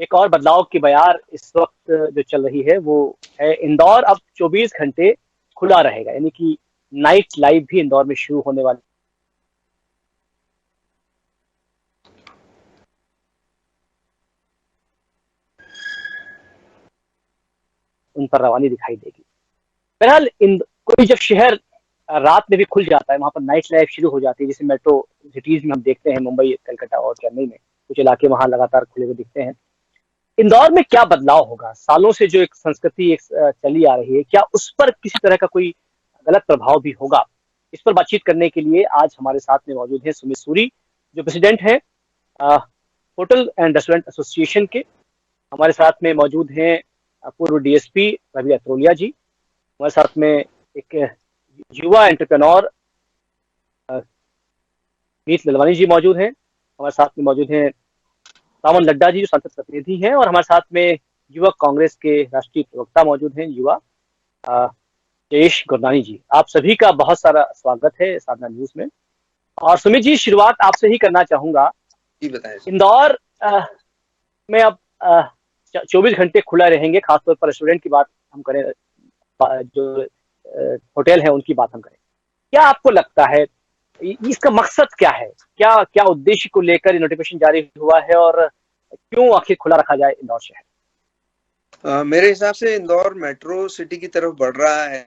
एक और बदलाव की बयार इस वक्त जो चल रही है वो है, इंदौर अब 24 घंटे खुला रहेगा, यानी कि नाइट लाइफ भी इंदौर में शुरू होने वाली, उन पर रवानी दिखाई देगी। बहरहाल कोई जब शहर रात में भी खुल जाता है, वहां पर नाइट लाइफ शुरू हो जाती है, जैसे मेट्रो सिटीज में हम देखते हैं, मुंबई, कलकत्ता और चेन्नई में कुछ इलाके वहां लगातार खुले हुए दिखते हैं। इंदौर में क्या बदलाव होगा? सालों से जो एक संस्कृति एक चली आ रही है, क्या उस पर किसी तरह का कोई गलत प्रभाव भी होगा? इस पर बातचीत करने के लिए आज हमारे साथ में मौजूद हैं सुमित सूरी, जो प्रेसिडेंट हैं होटल एंड रेस्टोरेंट एसोसिएशन के। हमारे साथ में मौजूद हैं पूर्व डीएसपी रवि अत्रोलिया जी। हमारे साथ में एक युवा एंटरप्रेन्योर मीत ललवानी जी मौजूद हैं। हमारे साथ में मौजूद हैं सावन लड्डा जी, जो संसद प्रतिनिधि हैं, और हमारे साथ में युवक कांग्रेस के राष्ट्रीय प्रवक्ता मौजूद हैं, युवा जयेश गुरनानी जी। आप सभी का बहुत सारा स्वागत है साधना न्यूज में। और सुमित जी, शुरुआत आपसे ही करना चाहूंगा। जी बताएं। इंदौर में अब 24 घंटे खुला रहेंगे, खासतौर पर रेस्टोरेंट की बात हम करें, जो होटल है उनकी बात हम करें, क्या आपको लगता है इसका मकसद क्या है? क्या क्या उद्देश्य को लेकर ये नोटिफिकेशन जारी हुआ है, और क्यों आखिर खुला रखा जाए इंदौर शहर? मेरे हिसाब से इंदौर मेट्रो सिटी की तरफ बढ़ रहा है,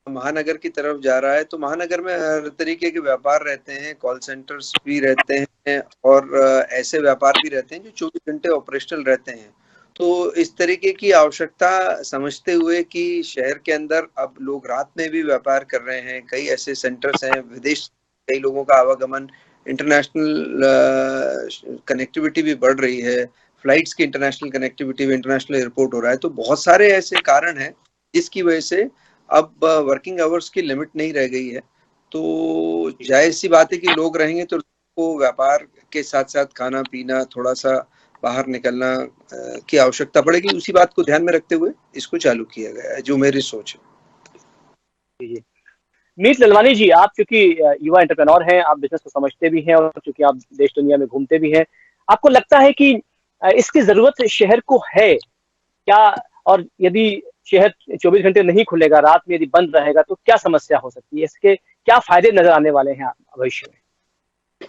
महानगर की तरफ जा रहा है। तो महानगर में हर तरीके के व्यापार रहते हैं, कॉल सेंटर्स भी रहते हैं और ऐसे व्यापार भी रहते हैं जो 24 घंटे ऑपरेशनल रहते हैं। तो इस तरीके की आवश्यकता समझते हुए कि शहर के अंदर अब लोग रात में भी व्यापार कर रहे हैं, कई ऐसे सेंटर्स हैं, विदेश कई लोगों का आवागमन, इंटरनेशनल कनेक्टिविटी भी बढ़ रही है, फ्लाइट्स की इंटरनेशनल कनेक्टिविटी भी, इंटरनेशनल एयरपोर्ट हो रहा है। तो बहुत सारे ऐसे कारण हैं जिसकी वजह से अब वर्किंग आवर्स की लिमिट नहीं रह गई है। तो जाहिर सी बात है कि लोग रहेंगे तो को व्यापार के साथ साथ खाना पीना, थोड़ा सा बाहर निकलना की आवश्यकता पड़ेगी। उसी बात को ध्यान में रखते हुए इसको चालू किया गया है, जो मेरी सोच है। मीत ललवानी जी, आप चूंकि युवा एंटरप्रेन्योर हैं, आप बिजनेस को समझते भी हैं, और चूंकि आप देश दुनिया में घूमते भी हैं, आपको लगता है कि इसकी जरूरत शहर को है क्या? और यदि शहर 24 घंटे नहीं खुलेगा, रात में यदि बंद रहेगा, तो क्या समस्या हो सकती है? इसके क्या फायदे नजर आने वाले हैं भविष्य में?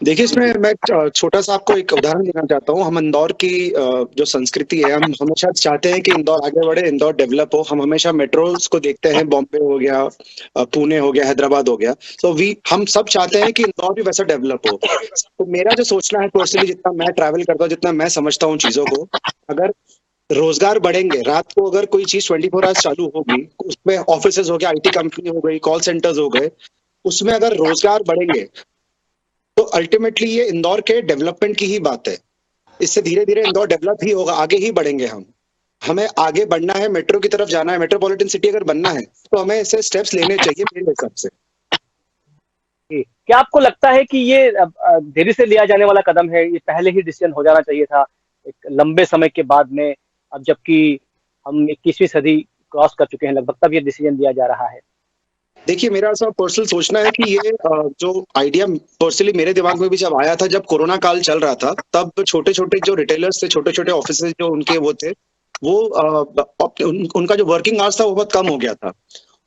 देखिए, इसमें मैं छोटा सा आपको एक उदाहरण देना चाहता हूँ। हम इंदौर की जो संस्कृति है, हम हमेशा चाहते हैं कि इंदौर आगे बढ़े, इंदौर डेवलप हो। हम हमेशा मेट्रोज को देखते हैं, बॉम्बे हो गया, पुणे हो गया, हैदराबाद हो गया। तो हम सब चाहते हैं कि इंदौर भी वैसा डेवलप हो। तो मेरा जो सोचना है पर्सनली, जितना मैं ट्रैवल करता हूँ, जितना मैं समझता हूँ चीजों को, अगर रोजगार बढ़ेंगे, रात को अगर कोई चीज 24 आवर्स चालू होगी, उसमें ऑफिसेज हो गया, IT कंपनी हो गई, कॉल सेंटर्स हो गए, उसमें अगर रोजगार बढ़ेंगे तो अल्टीमेटली ये इंदौर के डेवलपमेंट की ही बात है। इससे धीरे धीरे इंदौर डेवलप ही होगा, आगे ही बढ़ेंगे हम। हमें आगे बढ़ना है, मेट्रो की तरफ जाना है, मेट्रोपॉलिटन सिटी अगर बनना है तो हमें ऐसे स्टेप्स लेने चाहिए मेरे हिसाब से। क्या आपको लगता है कि ये देरी से लिया जाने वाला कदम है? ये पहले ही डिसीजन हो जाना चाहिए था, एक लंबे समय के बाद में, अब जबकि हम 21वीं सदी क्रॉस कर चुके हैं लगभग, तब ये डिसीजन लिया जा रहा है? देखिए, मेरा ऐसा पर्सनल सोचना है कि ये जो आइडिया पर्सनली मेरे दिमाग में भी जब आया था, जब कोरोना काल चल रहा था, तब छोटे छोटे जो रिटेलर्स थे, छोटे छोटे ऑफिस जो उनके वो थे, वो उनका जो वर्किंग आवर्स था वो बहुत कम हो गया था।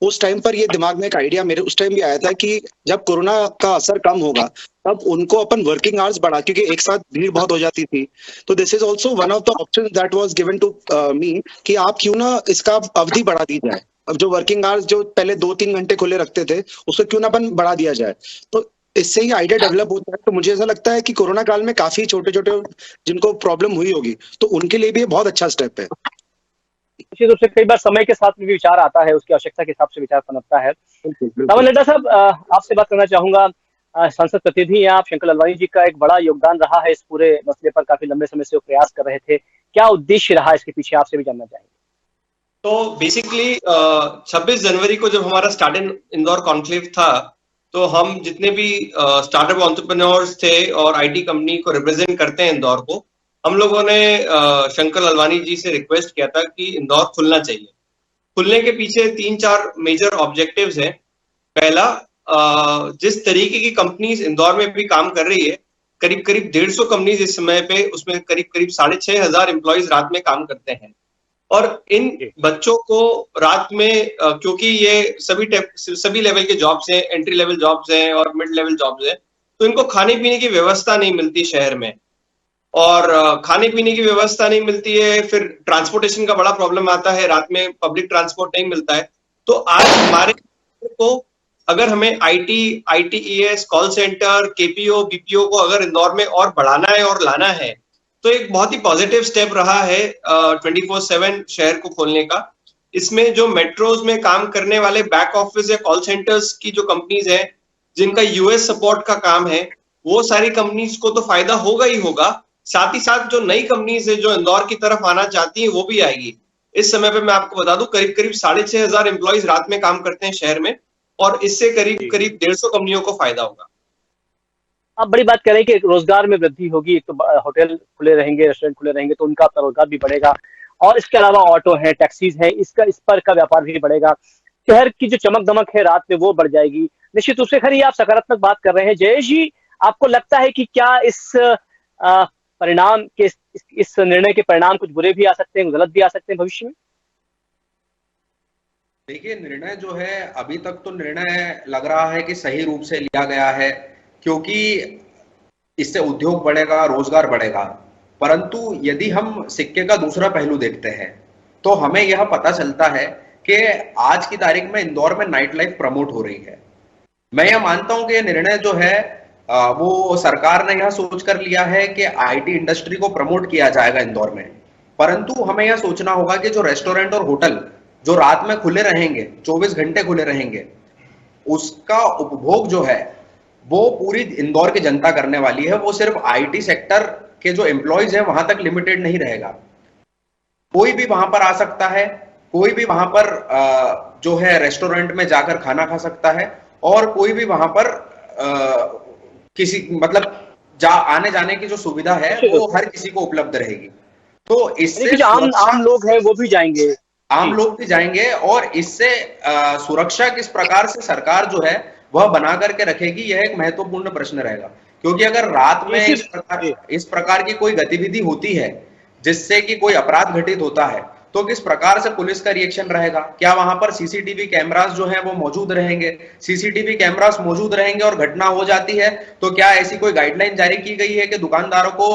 उस टाइम पर ये दिमाग में एक आइडिया मेरे उस टाइम भी आया था कि जब कोरोना का असर कम होगा तब उनको अपन वर्किंग आवर्स बढ़ा, क्योंकि एक साथ भीड़ बहुत हो जाती थी। तो this is also one of the option that was given to me कि आप क्यों ना इसका अवधि बढ़ा दी जाए। अब जो वर्किंग आवर्स जो पहले 2-3 घंटे खुले रखते थे, उसको क्यों ना अपन बढ़ा दिया जाए। तो इससे ही आइडिया डेवलप होता है। तो मुझे ऐसा लगता है कि कोरोना काल में काफी छोटे छोटे जिनको प्रॉब्लम हुई होगी, तो उनके लिए भी ये बहुत अच्छा स्टेप है। निश्चित रूप से कई बार समय के साथ में भी विचार आता है, उसकी आवश्यकता के हिसाब से विचार पनपता है। सावन लड्डा साहब, आपसे बात करना चाहूंगा। संसद प्रतिनिधि हैं आप, शंकर ललवानी जी का एक बड़ा योगदान रहा है इस पूरे मसले पर, काफी लंबे समय से वो प्रयास कर रहे थे। क्या उद्देश्य रहा इसके पीछे, आपसे भी जानना चाहेंगे। तो बेसिकली 26 जनवरी को जब हमारा स्टार्ट इन इंदौर कॉन्क्लेव था, तो हम जितने भी स्टार्टअप एंटरप्रेन्योर्स थे और आईटी कंपनी को रिप्रेजेंट करते हैं इंदौर को, हम लोगों ने शंकर ललवानी जी से रिक्वेस्ट किया था कि इंदौर खुलना चाहिए। खुलने के पीछे 3-4 मेजर ऑब्जेक्टिव्स हैं। पहला, जिस तरीके की कंपनीज इंदौर में भी काम कर रही है, करीब करीब 150 कंपनीज इस समय पे उसमें करीब करीब 6,500 एम्प्लॉइज रात में काम करते हैं। और इन बच्चों को रात में क्योंकि ये सभी लेवल के जॉब्स हैं, एंट्री लेवल जॉब्स हैं और मिड लेवल जॉब्स हैं, तो इनको खाने पीने की व्यवस्था नहीं मिलती शहर में, और खाने पीने की व्यवस्था नहीं मिलती है, फिर ट्रांसपोर्टेशन का बड़ा प्रॉब्लम आता है, रात में पब्लिक ट्रांसपोर्ट नहीं मिलता है। तो आज हमारे को अगर हमें ITES, call centre, KPO, BPO को अगर इंदौर में और बढ़ाना है और लाना है, तो एक बहुत ही पॉजिटिव स्टेप रहा है 24/7 शहर को खोलने का। इसमें जो मेट्रोज में काम करने वाले बैक ऑफिस या कॉल सेंटर्स की जो कंपनीज हैं, जिनका US सपोर्ट का काम है, वो सारी कंपनीज को तो फायदा होगा ही होगा, साथ ही साथ जो नई कंपनीज है जो इंदौर की तरफ आना चाहती है वो भी आएगी। इस समय पे मैं आपको बता दूं करीब करीब 6,500 एम्प्लॉइज रात में काम करते हैं शहर में, और इससे करीब करीब 150 कंपनियों को फायदा होगा। आप बड़ी बात कह रहे हैं कि रोजगार में वृद्धि होगी, एक तो होटल खुले रहेंगे, रेस्टोरेंट खुले रहेंगे तो उनका रोजगार भी बढ़ेगा, और इसके अलावा ऑटो है, टैक्सीज है, इस पर का व्यापार भी बढ़ेगा, शहर की जो चमक दमक है रात में वो बढ़ जाएगी निश्चित रूप से। खैर, आप सकारात्मक बात कर रहे हैं। जयेश जी, आपको लगता है कि क्या इस परिणाम के इस निर्णय के परिणाम कुछ बुरे भी आ सकते हैं, गलत भी आ सकते हैं भविष्य में? देखिए, निर्णय जो है अभी तक तो निर्णय लग रहा है कि सही रूप से लिया गया है, क्योंकि इससे उद्योग बढ़ेगा, रोजगार बढ़ेगा। परंतु यदि हम सिक्के का दूसरा पहलू देखते हैं तो हमें यह पता चलता है कि आज की तारीख में इंदौर में नाइट लाइफ प्रमोट हो रही है। मैं यह मानता हूं कि यह निर्णय जो है वो सरकार ने यह सोचकर लिया है कि IT इंडस्ट्री को प्रमोट किया जाएगा इंदौर में। परंतु हमें यह सोचना होगा कि जो रेस्टोरेंट और होटल जो रात में खुले रहेंगे, 24 घंटे खुले रहेंगे, उसका उपभोग जो है वो पूरी इंदौर की जनता करने वाली है। वो सिर्फ IT सेक्टर के जो एम्प्लॉइज है वहां तक लिमिटेड नहीं रहेगा। कोई भी वहां पर आ सकता है, कोई भी वहां पर जो है रेस्टोरेंट में जाकर खाना खा सकता है, और कोई भी वहां पर किसी मतलब आने जाने की जो सुविधा है वो हर किसी को उपलब्ध रहेगी। तो इससे जो आम लोग हैं वो भी जाएंगे, आम लोग भी जाएंगे, और इससे सुरक्षा किस प्रकार से सरकार जो है वह बना करके रखेगी, यह एक महत्वपूर्ण प्रश्न रहेगा। क्योंकि अगर रात में इस प्रकार की कोई गतिविधि होती है जिससे कि कोई अपराध घटित होता है, तो किस प्रकार से पुलिस का रिएक्शन रहेगा? क्या वहां पर CCTV कैमरास जो है वो मौजूद रहेंगे? CCTV कैमरास मौजूद रहेंगे और घटना हो जाती है तो क्या ऐसी कोई गाइडलाइन जारी की गई है कि दुकानदारों को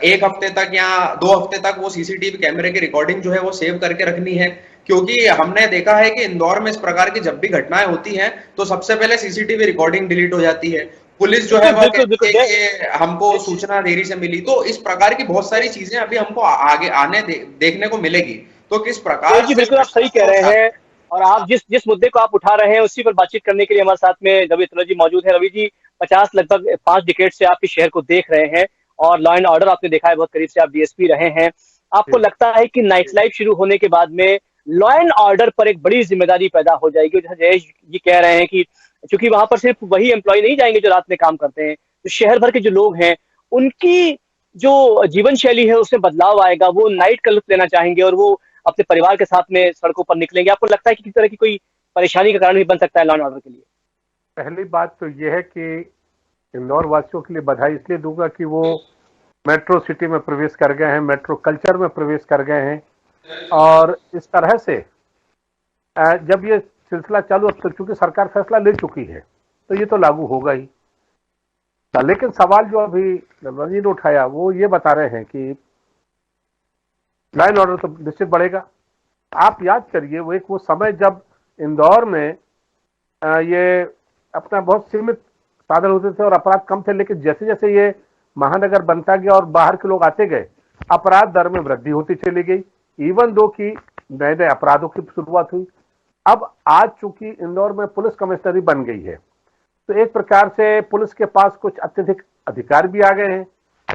1 हफ्ते तक या 2 हफ्ते तक वो CCTV कैमरे की रिकॉर्डिंग जो है वो सेव करके रखनी है? क्योंकि हमने देखा है कि इंदौर में इस प्रकार की जब भी घटनाएं होती हैं तो सबसे पहले CCTV रिकॉर्डिंग डिलीट हो जाती है। पुलिस जो है वह कहती है कि हमको सूचना देरी से मिली। तो इस प्रकार की बहुत सारी चीजें अभी हमको आगे आने देखने को मिलेगी। तो किस प्रकार जी बिल्कुल आप सही कह रहे हैं, और आप जिस मुद्दे को आप उठा रहे हैं उसी पर बातचीत करने के लिए हमारे साथ में रवि तुलर जी मौजूद है। रवि जी, लगभग 5 डिकेड से आपके शहर को देख रहे हैं और लॉ एंड ऑर्डर आपने देखा है बहुत करीब से, आप DSP रहे हैं। आपको लगता है कि नाइट लाइफ शुरू होने के बाद में लॉ एंड ऑर्डर पर एक बड़ी जिम्मेदारी पैदा हो जाएगी? जैसे जयेश जी कह रहे हैं कि क्योंकि वहां पर सिर्फ वही एम्प्लॉय नहीं जाएंगे जो रात में काम करते हैं, तो शहर भर के जो लोग हैं उनकी जो जीवन शैली है उसमें बदलाव आएगा, वो नाइट का लुत्फ लेना चाहेंगे और वो अपने परिवार के साथ में सड़कों पर निकलेंगे। आपको लगता है कि किसी तरह की कोई परेशानी का कारण भी बन सकता है लॉ एंड ऑर्डर के लिए? पहली बात तो ये है कि इंदौर वासियों के लिए बधाई इसलिए दूंगा कि वो मेट्रो सिटी में प्रवेश कर गए हैं, मेट्रो कल्चर में प्रवेश कर गए हैं, और इस तरह से जब ये सिलसिला चालू, अब तो चूंकि सरकार फैसला ले चुकी है तो ये तो लागू होगा ही। लेकिन सवाल जो अभी रवि ने उठाया वो ये बता रहे हैं कि लॉ एंड ऑर्डर तो निश्चित बढ़ेगा। आप याद करिए वो समय जब इंदौर में ये अपना बहुत सीमित साधन होते थे और अपराध कम थे, लेकिन जैसे जैसे ये महानगर बनता गया और बाहर के लोग आते गए, अपराध दर में वृद्धि होती चली गई, इवन दो की नए नए अपराधों की शुरुआत हुई। अब आज चूंकि इंदौर में पुलिस कमिश्नरी बन गई है तो एक प्रकार से पुलिस के पास कुछ अत्यधिक अधिकार भी आ गए हैं।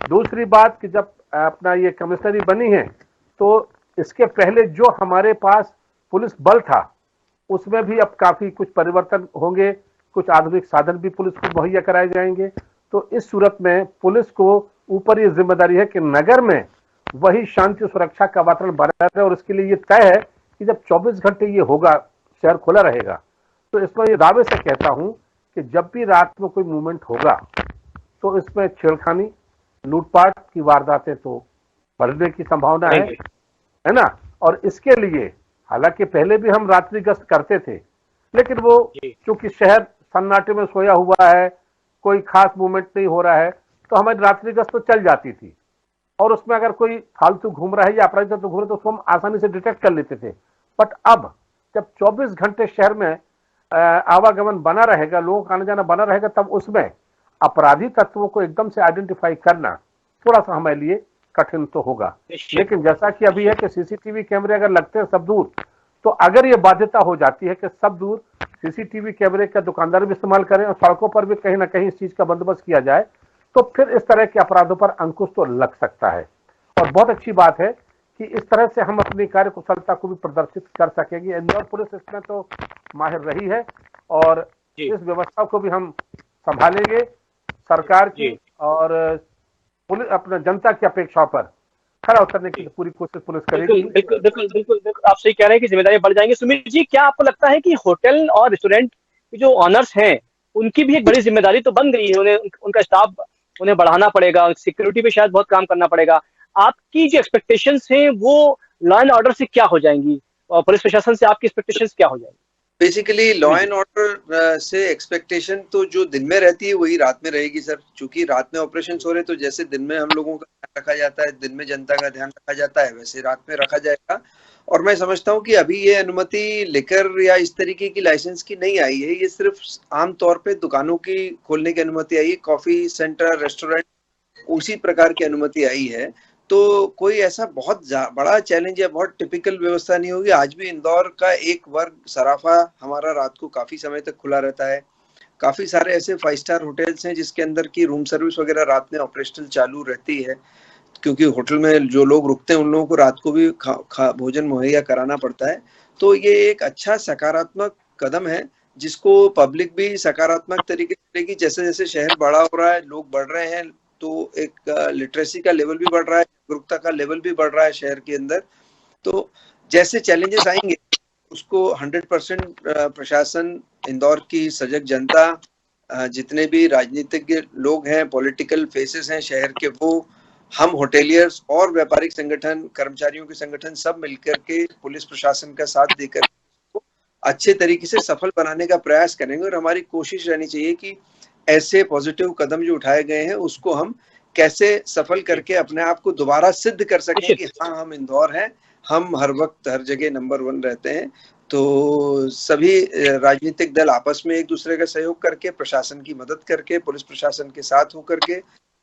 दूसरी बात कि जब अपना ये कमिश्नरी बनी है तो इसके पहले जो हमारे पास पुलिस बल था उसमें भी अब काफी कुछ परिवर्तन होंगे, कुछ आधुनिक साधन भी पुलिस को मुहैया कराए जाएंगे। तो इस सूरत में पुलिस को ऊपर ये जिम्मेदारी है कि नगर में वही शांति सुरक्षा का वातावरण बना रहे, और इसके लिए ये तय है कि जब 24 घंटे ये होगा, शहर खुला रहेगा, तो इसमें ये दावे से कहता हूं कि जब भी रात में कोई मूवमेंट होगा तो इसमें छेड़खानी, लूटपाट की वारदातें तो बढ़ने की संभावना है ना। और इसके लिए हालांकि पहले भी हम रात्रि गश्त करते थे, लेकिन वो क्योंकि शहर सन्नाटे में सोया हुआ है, कोई खास मूवमेंट नहीं हो रहा है, तो हमारी रात्रि गश्त तो चल जाती थी और उसमें अगर कोई फालतू घूम रहा है या अपराधी तत्व घूम रहे तो उसको हम आसानी से डिटेक्ट कर लेते थे। बट अब जब 24 घंटे शहर में आवागमन बना रहेगा, लोगों का आना जाना बना रहेगा, तब उसमें अपराधी तत्वों को एकदम से आइडेंटिफाई करना थोड़ा सा हमारे लिए कठिन तो होगा। लेकिन जैसा कि अभी है कि सीसीटीवी कैमरे अगर लगते हैं सब दूर, तो अगर ये बाध्यता हो जाती है कि सब दूर सीसीटीवी कैमरे का दुकानदार भी इस्तेमाल करें और सड़कों पर भी कहीं ना कहीं इस चीज का बंदोबस्त किया जाए, तो फिर इस तरह के अपराधों पर अंकुश तो लग सकता है। और बहुत अच्छी बात है कि इस तरह से हम अपनी कार्य कुशलता को भी प्रदर्शित कर सकेंगे। इंदौर पुलिस इसमें तो माहिर रही है और इस व्यवस्था को भी हम संभालेंगे। सरकार की और पुलिस अपने जनता की अपेक्षाओं पर खरा उतरने की पूरी कोशिश पुलिस करेगी। बिल्कुल बिल्कुल बिल्कुल बिल्कुल आप सही कह रहे हैं कि जिम्मेदारी बढ़ जाएंगी। सुमित जी, क्या आपको लगता है कि होटल और रेस्टोरेंट के जो ऑनर्स हैं उनकी भी एक बड़ी जिम्मेदारी तो बन गई है, उन्हें उनका स्टाफ उन्हें बढ़ाना पड़ेगा, सिक्योरिटी पे शायद बहुत काम करना पड़ेगा। आपकी जो एक्सपेक्टेशंस हैं वो लॉ एंड ऑर्डर से क्या हो जाएंगी और पुलिस प्रशासन से आपकी एक्सपेक्टेशंस क्या हो जाएंगी? बेसिकली लॉ एंड ऑर्डर से एक्सपेक्टेशन तो जो दिन में रहती है वही रात में रहेगी सर, क्योंकि रात में ऑपरेशन हो रहे तो जैसे दिन में हम लोगों का ध्यान रखा जाता है, दिन में जनता का ध्यान रखा जाता है, वैसे रात में रखा जाएगा। और मैं समझता हूँ कि अभी ये अनुमति लेकर या इस तरीके की लाइसेंस की नहीं आई है, ये सिर्फ आम तौर पे दुकानों की खोलने की अनुमति आई है, कॉफी सेंटर, रेस्टोरेंट उसी प्रकार की अनुमति आई है। तो कोई ऐसा बहुत बड़ा चैलेंज या बहुत टिपिकल व्यवस्था नहीं होगी। आज भी इंदौर का एक वर्ग सराफा हमारा रात को काफी समय तक खुला रहता है। काफी सारे ऐसे 5 स्टार होटल्स हैं जिसके अंदर की रूम सर्विस वगैरह रात में ऑपरेशनल चालू रहती है, क्योंकि होटल में जो लोग रुकते हैं उन लोगों को रात को भी भोजन मुहैया कराना पड़ता है। तो ये एक अच्छा सकारात्मक कदम है जिसको पब्लिक भी सकारात्मक तरीके से लेगी। जैसे जैसे शहर बड़ा हो रहा है, लोग बढ़ रहे हैं, तो एक लिटरेसी का लेवल भी बढ़ रहा है, जागरूकता का लेवल भी बढ़ रहा है शहर के अंदर। तो जैसे चैलेंजेस आएंगे उसको 100% प्रशासन, इंदौर की सजग जनता, जितने भी राजनीतिक लोग हैं, पॉलिटिकल फेसेस हैं शहर के, वो हम होटेलियर्स और व्यापारिक संगठन, कर्मचारियों के संगठन सब मिलकर के पुलिस प्रशासन का साथ देकर अच्छे तरीके से सफल बनाने का प्रयास करेंगे। और हमारी कोशिश रहनी चाहिए कि ऐसे पॉजिटिव कदम जो उठाए गए हैं उसको हम कैसे सफल करके अपने आप को दोबारा सिद्ध कर सकें कि हाँ, हम इंदौर हैं, हम हर वक्त हर जगह नंबर 1 रहते हैं। तो सभी राजनीतिक दल आपस में एक दूसरे का सहयोग करके, प्रशासन की मदद करके, पुलिस प्रशासन के साथ होकर के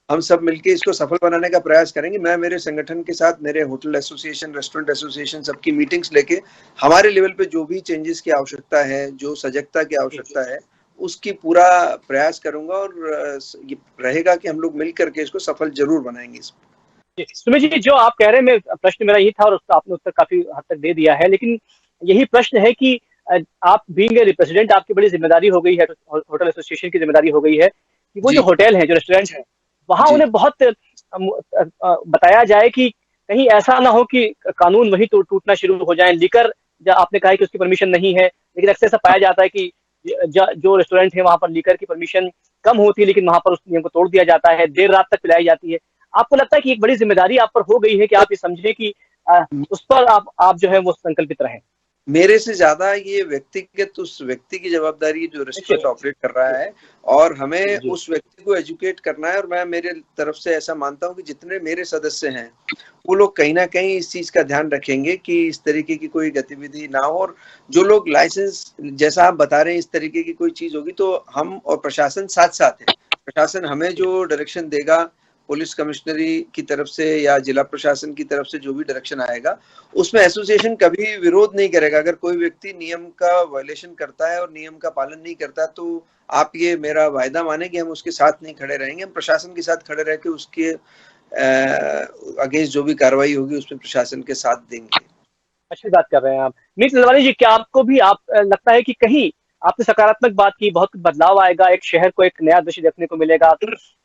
हम सब मिलके इसको सफल बनाने का प्रयास करेंगे। मैं मेरे संगठन के साथ, मेरे होटल एसोसिएशन, रेस्टोरेंट एसोसिएशन, सबकी मीटिंग्स लेके हमारे लेवल पे जो भी चेंजेस की आवश्यकता है, जो सजगता की आवश्यकता है, उसकी पूरा प्रयास करूंगा और ये रहेगा कि हम लोग मिल करके इसको सफल जरूर बनाएंगे। सुमित जी, जो आप कह रहे हैं, प्रश्न मेरा यही था और उसका आपने उत्तर काफी हद तक दे दिया है, लेकिन यही प्रश्न है कि आप बीइंग ए रिप्रेजेंटेंट, आपकी बड़ी जिम्मेदारी हो गई है, होटल एसोसिएशन की जिम्मेदारी हो गई है कि वो जो होटल है, जो रेस्टोरेंट है, वहां उन्हें बहुत बताया जाए कि कहीं ऐसा ना हो कि कानून वही टूटना शुरू हो जाए। लीकर, आपने कहा कि उसकी परमिशन नहीं है, लेकिन अक्सर ऐसा पाया जाता है कि जो रेस्टोरेंट है वहां पर लीकर की परमिशन कम होती है, लेकिन वहां पर उस नियम को तोड़ दिया जाता है, देर रात तक पिलाई जाती है। आपको लगता है कि एक बड़ी जिम्मेदारी आप पर हो गई है कि आप ये समझें कि उस पर आप जो है वो संकल्पित रहें? मेरे से ज्यादा ये व्यक्तिगत उस व्यक्ति की जवाबदारी जो रेस्टोरेंट ऑपरेट कर रहा है, और हमें उस व्यक्ति को एजुकेट करना है। और मैं मेरे तरफ से ऐसा मानता हूँ कि जितने मेरे सदस्य हैं वो लोग कहीं ना कहीं इस चीज का ध्यान रखेंगे कि इस तरीके की कोई गतिविधि ना हो। और जो लोग लाइसेंस, जैसा आप बता रहे हैं, इस तरीके की कोई चीज होगी तो हम और प्रशासन साथ साथ है। प्रशासन हमें जो डायरेक्शन देगा, पुलिस कमिश्नरी की तरफ से या जिला प्रशासन की तरफ से जो भी डायरेक्शन आएगा, उसमें एसोसिएशन कभी विरोध नहीं करेगा। अगर कोई व्यक्ति नियम का वायलेशन करता है और नियम का पालन नहीं करता, तो आप ये मेरा वायदा माने कि हम उसके साथ नहीं खड़े रहेंगे। हम प्रशासन के साथ खड़े रह के उसके अगेंस्ट जो भी कार्रवाई होगी उसमें प्रशासन के साथ देंगे। अच्छी बात कर रहे हैं आप। मीत ललवानी जी, क्या आपको भी लगता है कि कहीं आपने सकारात्मक बात की, बहुत बदलाव आएगा, एक शहर को एक नया दृश्य देखने को मिलेगा,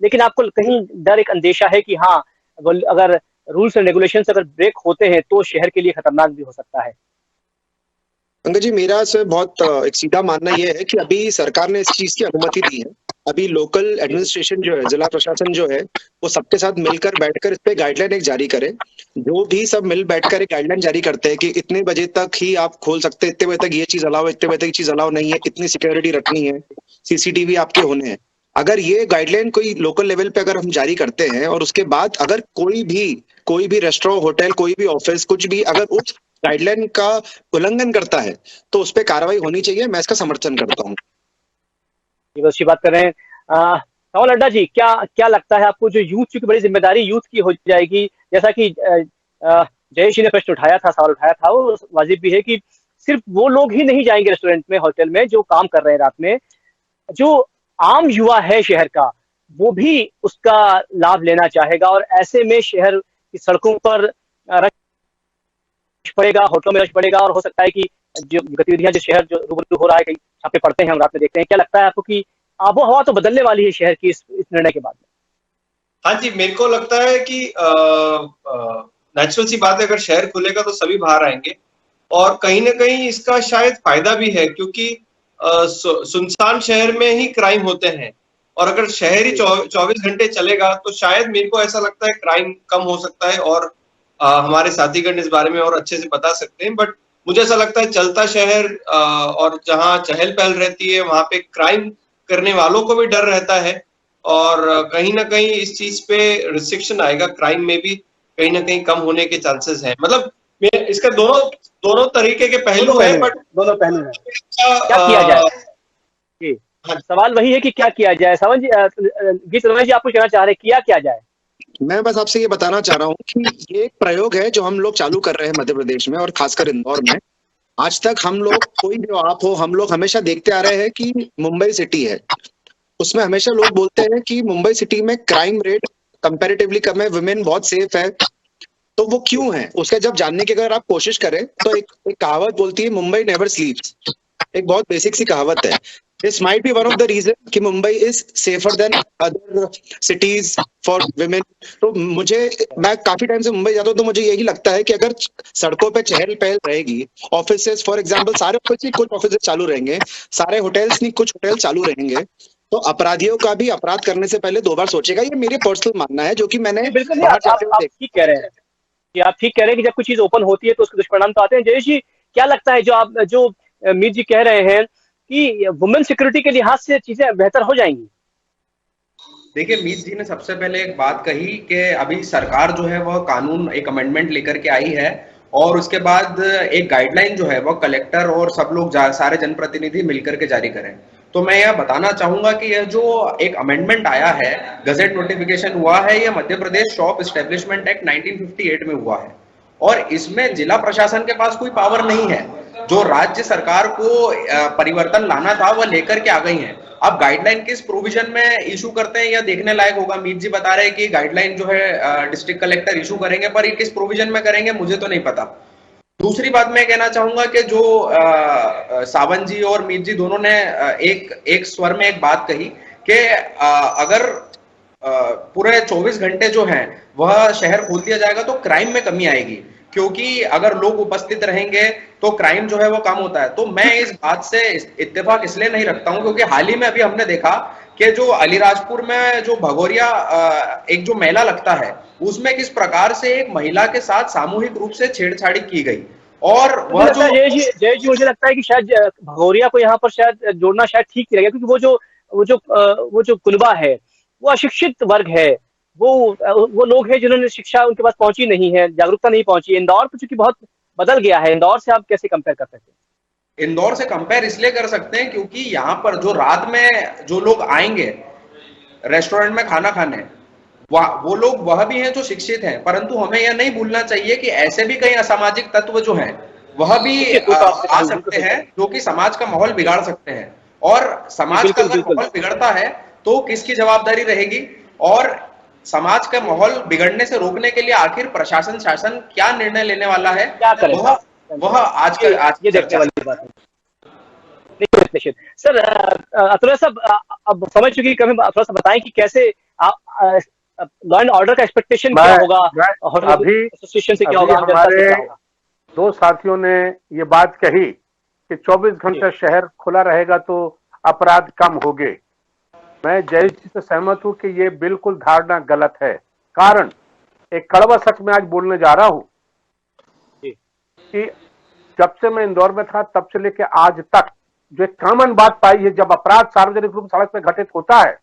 लेकिन आपको कहीं डर, एक अंदेशा है कि हाँ, अगर रूल्स एंड रेगुलेशंस अगर ब्रेक होते हैं तो शहर के लिए खतरनाक भी हो सकता है? अंकल जी, मेरा से बहुत एक सीधा मानना यह है कि अभी सरकार ने इस चीज की अनुमति दी है। अभी लोकल एडमिनिस्ट्रेशन जो है, जिला प्रशासन जो है, वो सबके साथ मिलकर बैठकर इस पे गाइडलाइन एक जारी करे। जो भी सब मिल बैठकर एक गाइडलाइन जारी करते हैं कि इतने बजे तक ही आप खोल सकते हैं, इतने बजे तक ये चीज अलाउ है, इतने बजे तक ये चीज अलाउ नहीं है, इतनी सिक्योरिटी रखनी है, सीसीटीवी आपके होने हैं। अगर ये गाइडलाइन कोई लोकल लेवल पे अगर हम जारी करते हैं और उसके बाद अगर कोई भी रेस्टोरेंट, होटल, कोई भी ऑफिस, कुछ भी अगर उस गाइडलाइन का उल्लंघन करता है तो उस पर कार्रवाई होनी चाहिए। मैं इसका समर्थन करता हूँ। ये अच्छी बात कर रहे हैं। राहुल अड्डा जी, क्या क्या लगता है आपको, जो यूथ, चूंकि बड़ी जिम्मेदारी यूथ की हो जाएगी, जैसा कि जयेश जी ने प्रश्न उठाया था, सवाल उठाया था, वो वाजिब भी है कि सिर्फ वो लोग ही नहीं जाएंगे रेस्टोरेंट में, होटल में, जो काम कर रहे हैं रात में। जो आम युवा है शहर का, वो भी उसका लाभ लेना चाहेगा, और ऐसे में शहर की सड़कों पर रश पड़ेगा, होटलों में रश पड़ेगा, और हो सकता है कि जो गतिविधियां, जो शहर जो रूबरू हो रहा है, कहीं छापे पड़ते हैं, हम रात में देखते हैं। क्या लगता है आपको कि आबो हवा तो बदलने वाली है शहर की इस निर्णय के बाद में? हाँ जी, मेरे को लगता है कि नेचुरल सी बात है, अगर शहर खुलेगा तो सभी बाहर आएंगे, और कहीं ना कहीं इसका शायद फायदा भी है, क्योंकि सुनसान शहर में ही क्राइम होते हैं, और अगर शहर ही 24 घंटे चलेगा तो शायद मेरे को ऐसा लगता है क्राइम कम हो सकता है, और हमारे साथीगण इस बारे में और अच्छे से बता सकते हैं। बट मुझे ऐसा लगता है चलता शहर और जहाँ चहल पहल रहती है, वहां पे क्राइम करने वालों को भी डर रहता है, और कहीं ना कहीं इस चीज पे रिस्ट्रिक्शन आएगा, क्राइम में भी कहीं ना कहीं कम होने के चांसेस हैं। मतलब इसका दोनों तरीके के पहलू है, बट दोनों पहलू है। क्या किया जाए जी? सवाल वही है कि क्या किया जाए। सावन जी, गीत रमेश जी, आपको कहना चाह रहे हैं, क्या जाए? मैं बस आपसे ये बताना चाह रहा हूँ कि ये एक प्रयोग है जो हम लोग चालू कर रहे हैं मध्य प्रदेश में और खासकर इंदौर में। आज तक हम लोग, कोई भी आप हो, हम लोग हमेशा देखते आ रहे हैं कि मुंबई सिटी है, उसमें हमेशा लोग बोलते हैं कि मुंबई सिटी में क्राइम रेट कंपैरेटिवली कम है, वुमेन बहुत सेफ है। तो वो क्यों है, उसका जब जानने की अगर आप कोशिश करें तो एक कहावत बोलती है, मुंबई नेवर स्लीप्स। एक बहुत बेसिक सी कहावत है। This might be one of the reason कि Mumbai is safer than other cities for women. तो मैं काफी टाइम से मुंबई जाता हूँ, तो मुझे यही लगता है कि अगर सड़कों पे चहल पहल रहेगी, ऑफिसेस फॉर एग्जांपल, सारे ऑफिस, कुछ ऑफिस चालू रहेंगे, सारे होटल्स नहीं, कुछ होटल चालू रहेंगे, तो अपराधियों का भी अपराध करने से पहले 2 बार सोचेगा। ये मेरे पर्सनल मानना है, जो कि मैंने बिल्कुल आप ठीक कह रहे हैं कि आप ठीक कह रहे हैं कि जब कुछ चीज ओपन होती है तो उसके दुष्परिणाम तो आते हैं। जयेश जी, क्या लगता है, जो मीर जी कह रहे हैं कि वुमेन सिक्योरिटी के लिहाज से चीजें बेहतर हो जाएंगी? देखिए, मीत जी ने सबसे पहले एक बात कही कि अभी सरकार जो है वह कानून, एक अमेंडमेंट लेकर के आई है, और उसके बाद एक गाइडलाइन जो है वह कलेक्टर और सब लोग सारे जनप्रतिनिधि मिलकर के जारी करें। तो मैं यह बताना चाहूंगा कि यह जो एक अमेंडमेंट आया है, गजेट नोटिफिकेशन हुआ है, यह Madhya Pradesh shop establishment act 1958 में हुआ है, और इसमें जिला प्रशासन के पास कोई पावर नहीं है। जो राज्य सरकार को परिवर्तन लाना था वह लेकर के आ गई है। अब गाइडलाइन किस प्रोविजन में इशू करते हैं यह देखने लायक होगा। मीत जी बता रहे हैं कि गाइडलाइन जो है डिस्ट्रिक्ट कलेक्टर इशू करेंगे, पर ये किस प्रोविजन में करेंगे मुझे तो नहीं पता। दूसरी बात मैं कहना चाहूंगा कि जो सावन जी और मीत जी दोनों ने एक स्वर में एक बात कही कि अगर पूरे 24 घंटे जो है वह शहर खोल दिया जाएगा तो क्राइम में कमी आएगी, क्योंकि अगर लोग उपस्थित रहेंगे तो क्राइम जो है वो कम होता है। तो मैं इस बात से इत्तेफाक इसलिए नहीं रखता हूं क्योंकि हाल ही में अभी हमने देखा कि जो अलीराजपुर में जो भगोरिया एक जो मेला लगता है, उसमें किस प्रकार से एक महिला के साथ सामूहिक रूप से छेड़छाड़ी की गई। और वह जो जय जी, मुझे लगता है कि शायद भगोरिया को यहाँ पर शायद जोड़ना शायद ठीक नहीं लगेगा, क्योंकि वो जो कुनबा है, वो अशिक्षित वर्ग है, वो लोग हैं जिन्होंने शिक्षा उनके पास पहुंची नहीं है, जागरूकता नहीं पहुंची। इंदौर तो चूंकि बहुत बदल गया है, इंदौर से आप कैसे कंपेयर कर सकते हैं? इंदौर से कंपेयर इसलिए कर सकते हैं क्योंकि यहाँ पर जो रात में जो लोग आएंगे रेस्टोरेंट में खाना खाने, वो लोग वह भी हैं जो शिक्षित हैं, परंतु हमें यह नहीं भूलना चाहिए कि ऐसे भी कई असामाजिक तत्व जो हैं वह भी आ सकते हैं, जो कि समाज का माहौल बिगाड़ सकते हैं। और समाज का अगर माहौल बिगड़ता है तो किसकी जवाबदारी रहेगी, और समाज का माहौल बिगड़ने से रोकने के लिए आखिर प्रशासन, शासन क्या निर्णय लेने वाला है, क्या करेगा? वह आज ये देखने वाली बात है। सर, थोड़ा सा अब समझ चुकी, कभी थोड़ा सा बताएं कि कैसे लॉ एंड ऑर्डर का एक्सपेक्टेशन क्या होगा, अभी एसोसिएशन से क्या होगा? हमारे 2 साथियों ने ये बात कही कि 24 घंटे शहर खुला रहेगा तो अपराध कम होंगे। मैं जय जी से सहमत हूं कि ये बिल्कुल धारणा गलत है। कारण एक कड़वा सच में आज बोलने जा रहा हूं कि जब से मैं इंदौर में था तब से लेकर आज तक जो एक कॉमन बात पाई है, जब अपराध सार्वजनिक रूप से सड़क पर घटित होता है,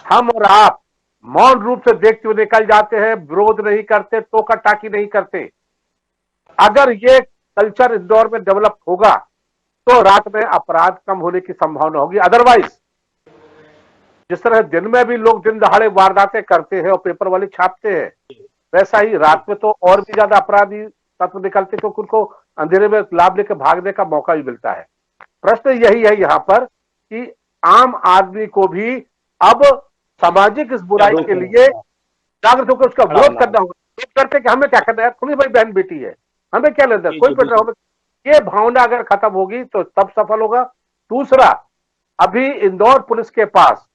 हम और आप मौन रूप से देखते हुए निकल जाते हैं, विरोध नहीं करते, टोका टाकी नहीं करते। अगर ये कल्चर इंदौर में डेवलप होगा तो रात में अपराध कम होने की संभावना होगी। अदरवाइज जिस तरह दिन में भी लोग दिन दहाड़े वारदातें करते हैं और पेपर वाले छापते हैं, वैसा ही रात में तो और भी ज्यादा अपराधी तत्व निकलते क्योंकि उनको अंधेरे में लाभ लेकर भागने का मौका भी मिलता है। प्रश्न यही है यहाँ पर कि आम आदमी को भी अब सामाजिक इस बुराई के लिए जागृत होकर उसका विरोध करना होगा। करते कि हमें क्या करना है, तुम्हें भाई बहन बेटी है, हमें क्या लेना है, कोई पिट रहा हो। ये भावना अगर खत्म होगी तो तब सफल होगा। दूसरा, अभी इंदौर पुलिस के पास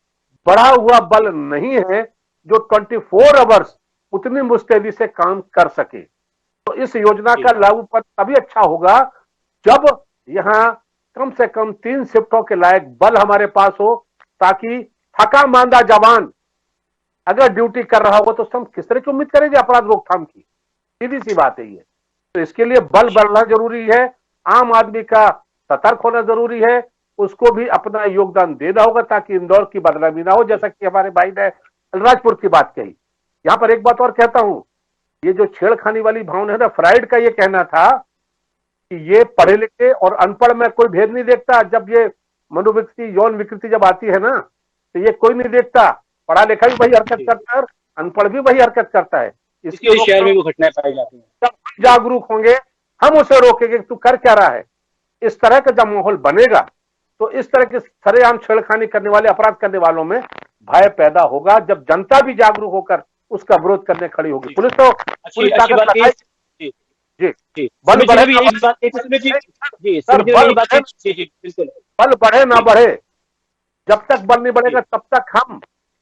बढ़ा हुआ बल नहीं है जो 24 आवर्स उतनी मुस्तैदी से काम कर सके। तो इस योजना का लागूपन तभी अच्छा होगा जब यहाँ कम से कम 3 शिफ्टों के लायक बल हमारे पास हो, ताकि थका मांदा जवान अगर ड्यूटी कर रहा होगा तो हम किस तरह की उम्मीद करेंगे अपराध रोकथाम की। सीधी सी बात है ये। तो इसके लिए बल बढ़ना जरूरी है, आम आदमी का सतर्क होना जरूरी है, उसको भी अपना योगदान देना होगा ताकि इंदौर की बदनामी ना हो। जैसा कि हमारे भाई ने अलीराजपुर की बात कही, यहां पर एक बात और कहता हूं, ये जो छेड़खानी वाली भावना है ना, फ्राइड का ये कहना था कि ये पढ़े लिखे और अनपढ़ में कोई भेद नहीं देखता। जब ये मनोविकृति यौन विकृति जब आती है ना तो ये कोई नहीं देखता, पढ़ा लिखा भी वही हरकत करता है और अनपढ़ भी वही हरकत करता है। इसके शहर में वो घटनाएं पाई जाती हैं। जब हम जागरूक होंगे हम उसे रोकेंगे, तू कर क्या रहा है। इस तरह का जब माहौल बनेगा तो इस तरह के सरेआम छेड़खानी करने वाले, अपराध करने वालों में भय पैदा होगा। जब जनता भी जागरूक होकर उसका विरोध करने खड़ी होगी, पुलिस तो पूरी ताकत लगाएगी। बल बढ़े ना बढ़े, जब तक बल नहीं बढ़ेगा तब तक हम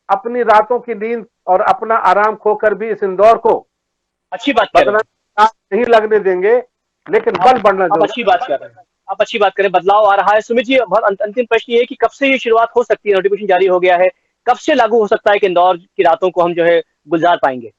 अपनी रातों की नींद और अपना आराम खोकर भी इस इंदौर को अच्छी बात नहीं लगने देंगे। लेकिन बल बढ़ना जरूरी। अच्छी बात कर रहे हैं आप, अच्छी बात करें, बदलाव आ रहा है। सुमित जी, बहुत अंतिम प्रश्न ये है कि कब से ये शुरुआत हो सकती है? नोटिफिकेशन जारी हो गया है, कब से लागू हो सकता है कि इंदौर की रातों को हम जो है गुलजार पाएंगे?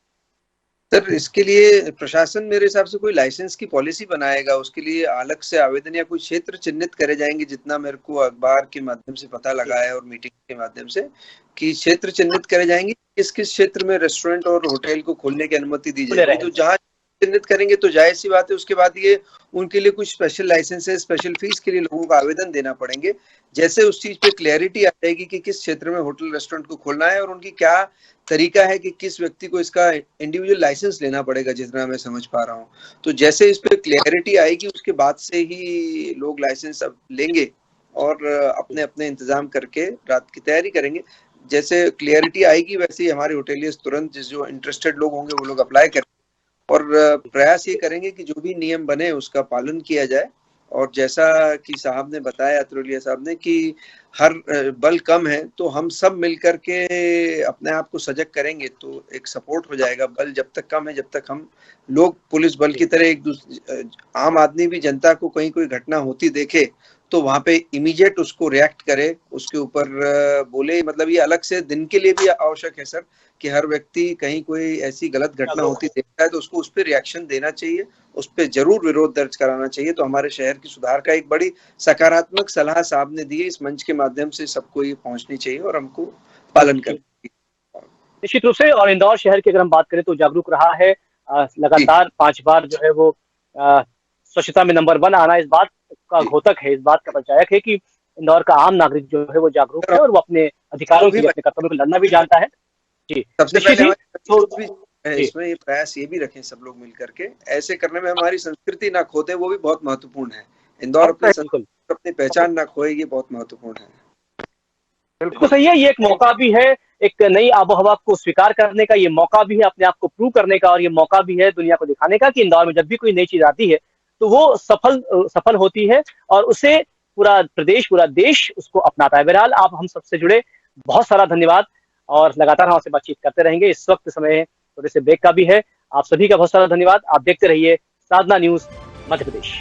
सर, इसके लिए प्रशासन मेरे हिसाब से कोई लाइसेंस की पॉलिसी बनाएगा, उसके लिए अलग से आवेदन या कोई क्षेत्र चिन्हित करे जाएंगे। जितना मेरे को अखबार के माध्यम से पता लगा है और मीटिंग के माध्यम से कि क्षेत्र चिन्हित करे जाएंगे, किस किस क्षेत्र में रेस्टोरेंट और होटल को खोलने की अनुमति दी जाएगी। तो जहाँ चिन्हित करेंगे तो जाहिर सी बात है उसके बाद ये उनके लिए कुछ स्पेशल लाइसेंस है, स्पेशल फीस के लिए लोगों को आवेदन देना पड़ेंगे। जैसे उस चीज पे क्लैरिटी आ जाएगी कि किस क्षेत्र में होटल रेस्टोरेंट को खोलना है और उनकी क्या तरीका है कि किस व्यक्ति को इसका इंडिविजुअल लाइसेंस लेना पड़ेगा, जितना मैं समझ पा रहा हूँ। तो जैसे इस पे क्लैरिटी आएगी उसके बाद से ही लोग लाइसेंस अब लेंगे और अपने अपने इंतजाम करके रात की तैयारी करेंगे। जैसे क्लैरिटी आएगी वैसे ही हमारे होटेलियर्स तुरंत जो इंटरेस्टेड लोग होंगे वो लोग अप्लाई करेंगे और प्रयास ये करेंगे कि जो भी नियम बने उसका पालन किया जाए। और जैसा कि साहब ने बताया, अतरोलिया साहब ने, कि हर बल कम है तो हम सब मिलकर के अपने आप को सजग करेंगे तो एक सपोर्ट हो जाएगा। बल जब तक कम है, जब तक हम लोग पुलिस बल की तरह एक दूसरे, आम आदमी भी जनता को कहीं कोई घटना होती देखे तो वहां पे इमीडिएट उसको रिएक्ट करे, उसके ऊपर बोले। मतलब ये अलग से दिन के लिए भी आवश्यक है सर कि हर व्यक्ति कहीं कोई ऐसी गलत घटना होती देखता है तो उसको उस पर रिएक्शन देना चाहिए, उस पर जरूर विरोध दर्ज कराना चाहिए। तो हमारे शहर की सुधार का एक बड़ी सकारात्मक सलाह साहब ने दी है, इस मंच के माध्यम से सबको ये पहुंचनी चाहिए और हमको पालन करना चाहिए निश्चित रूप से। और इंदौर शहर की अगर हम बात करें तो जागरूक रहा है, लगातार 5 बार जो है वो स्वच्छता में नंबर 1 आना इस बात का घोतक है, इस बात का परिचायक है कि इंदौर का आम नागरिक जो है वो जागरूक है और वो अपने अधिकारों के लिए, अपने कर्तव्यों को लड़ना भी जानता है। जी, सबसे पहले इसमें ये प्रयास ये भी रखें सब लोग मिलकर के, ऐसे करने में हमारी संस्कृति ना खोते, वो भी बहुत महत्वपूर्ण है। इंदौर अपनी पहचान ना खोए, ये बहुत महत्वपूर्ण है। बिल्कुल सही है। ये एक मौका भी है, एक नई आबोहवा को स्वीकार करने का, ये मौका भी है अपने आप को प्रूव करने का, और ये मौका भी है दुनिया को दिखाने का कि इंदौर में जब भी कोई नई चीज आती है तो वो सफल होती है और उसे पूरा प्रदेश, पूरा देश उसको अपनाता है। बहरहाल आप हम सबसे जुड़े, बहुत सारा धन्यवाद और लगातार हमसे बातचीत करते रहेंगे। इस वक्त समय थोड़े से ब्रेक का भी है। आप सभी का बहुत सारा धन्यवाद। आप देखते रहिए साधना न्यूज मध्य प्रदेश।